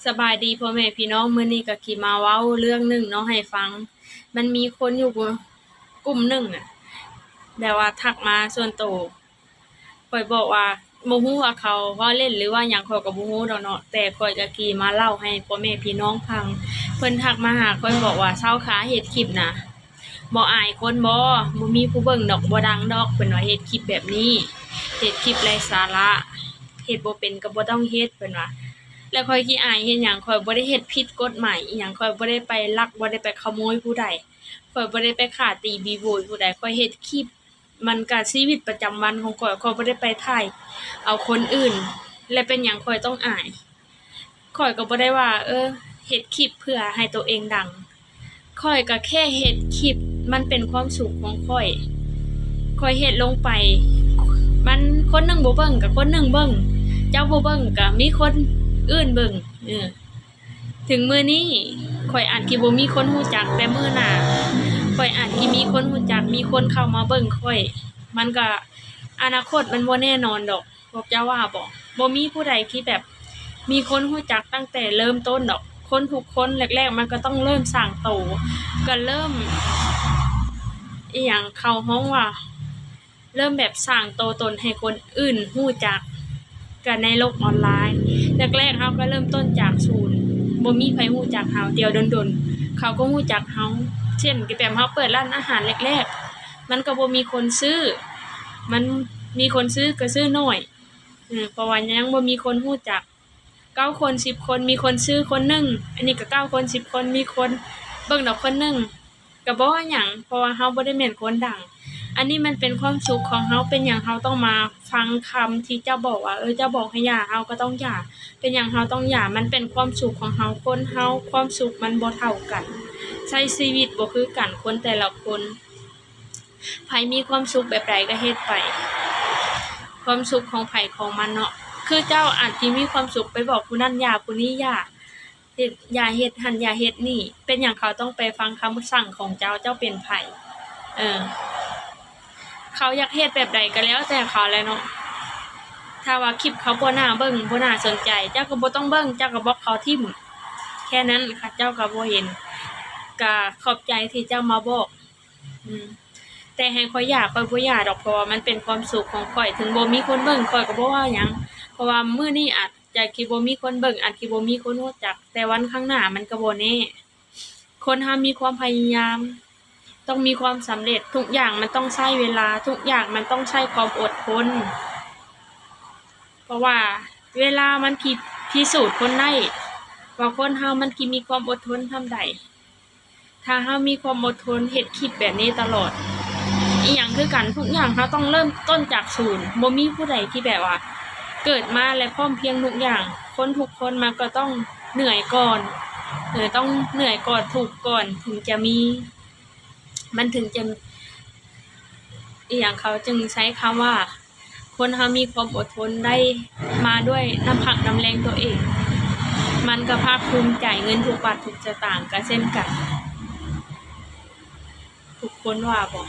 สบายดีพ่อแม่พี่น้องมื้อนี้ก็สิมาเว้าเรื่องหนึ่งเนาะให้ฟังมันมีคนอยู่กลุ่มหนึ่งน่ะแบบว่าทักมาส่วนตัวข้อยบอกว่าบ่ฮู้ว่าเขาเว้าเล่นหรือว่าหยังข้อยก็บ่ฮู้ดอกเนาะแต่ข้อยก็สิมาเล่าให้พ่อแม่พี่น้องฟังเพิ่นทักมาหาข้อยบอกว่าเช้าขาเฮ็ดคลิปน่ะบ่อายคนบ่มีผู้เบิ่งดอกบ่ดังดอกเพิ่นว่าเฮ็ดคลิปแบบนี้เฮ็ดคลิปไร้สาระเฮ็ดบ่เป็นก็บ่ต้องเฮ็ดเพิ่นว่า แล้วข้อยขี้อายเฮ็ดหยังข้อยบ่ได้เฮ็ดผิดกฎหมายอิหยังข้อยบ่ได้ไปลักบ่ได้ไปขโมยผู้ใดข้อยบ่ได้ไปฆ่าตีบีโบยผู้ใดข้อยเฮ็ดคลิปมันก็ชีวิตประจำวันของข้อยบ่ได้ไปถ่ายเอาคนอื่นและเป็นหยังข้อยต้องอายข้อยก็บ่ได้ว่าเฮ็ดคลิปเพื่อให้ตัวเองดังข้อยก็แค่เฮ็ดคลิปมันเป็นความสุขของข้อยเฮ็ดลงไปมันคนหนึงบ่เบิ่งก็คนหนึงเบิ่งเจ้าบ่เบิ่งก็มีคนอื่นเบิ่งเออถึงมื้อนี้ข้อยอาจสิบ่มีคนรู้จักแต่มื้อหน้าข้อยอาจสิมีคนรู้จักมีคนเข้ามาเบิ่งข้อยมันก็อนาคตมันบ่แน่นอนดอกพวกเจ้าว่าบ่มีผู้ใดที่แบบมีคนรู้จักตั้งแต่เริ่มต้นดอกคนทุกคนแรกๆมันก็ต้องเริ่มสร้างโตก็เริ่มอิหยังเข้าฮ้องว่าเริ่มแบบสร้างโตวตนให้คนอื่นรู้จักกันในโลกออนไลน์แรกๆเฮาก็เริ่มต้นจากศูนย์บ่มีไผรู้จักเฮาเดี๋ยวดนๆเขาก็รู้จักเฮาเช่นก็แบบเฮาเปิดร้านอาหารแรกๆมันก็บ่มีคนซื้อมันมีคนซื้อก็ซื้อน้อยเพราะว่ายังบ่มีคนรู้จัก9คน10คนมีคนซื้อคนหนึงอันนี้ก็9คน10คนมีคนเบิ่งดอกคนหนึงก็บ่ว่าหยังเพราะว่าเฮาบ่ได้แม่นคนดังอันนี้มันเป็นความสุขของเฮาเป็นหยังเฮาต้องมาฟังคำที่เจ้าบอกว่าเจ้าบอกให้หย่าเฮาก็ต้องหย่าเป็นหยังเฮาต้องหย่ามันเป็นความสุขของเฮาคนเฮาความสุขมันบ่เท่ากันใช้ชีวิตบ่คือกันคนแต่ละคนไผมีความสุขแบบใดก็เฮ็ดไปความสุขของไผของมันเนาะคือเจ้าอาจสิมีความสุขไปบอกผู้นั้นหย่าผู้นี้หย่าเฮ็ดอย่าเฮ็ดหั้นอย่าเฮ็ดนี่เป็นหยังเขาต้องไปฟังคำสั่งของเจ้าเป็นไผเขาอยากเฮ็ดแบบใดก็แล้วแต่เขาแหละเนาะถ้าว่าคลิปเขาบ่น่าเบิ่งบ่น่าสนใจเจ้าก็บ่ต้องเบิ่งเจ้าก็บล็อกเขาทิ่มแค่นั้นค่ะเจ้าก็บ่เห็นก็ขอบใจที่เจ้ามาบอกแต่ให้ข้อยอยากข้อยบ่อยากดอกเพราะว่ามันเป็นความสุขของข้อยถึงบ่มีคนเบิ่งข้อยก็บ่ว่าหยังเพราะว่ามื้อนี้อาจจะคิดบ่มีคนเบิ่งอาจสิบ่มีคนรู้จักแต่วันข้างหน้ามันก็บ่แน่คนเรามีความพยายามต้องมีความสำเร็จทุกอย่างมันต้องใช้เวลาทุกอย่างมันต้องใช้ความอดทนเพราะว่าเวลามันพิสูจน์คนได้ว่าคนเฮามันสิมีความอดทนส่ำใดถ้าเฮามีความอดทนเฮ็ดคลิปแบบนี้ตลอดอีหยังคือกันทุกอย่างเฮาต้องเริ่มต้นจากศูนย์บ่มีผู้ใดที่แบบว่าเกิดมาและพร้อมเพรียงทุกอย่างคนทุกคนมันก็ต้องเหนื่อยก่อนต้องเหนื่อยก่อนถูกก่อนถึงจะมีมันถึงจะอีหยังเขาจึงใช้คำว่าคนเฮามีความอดทนได้มาด้วยน้ำพักน้ำแรงตัวเองมันก็ภาคภูมิใจเงินทุกบาททุกสตางค์ก็เช่นกันทุกคนว่าบ่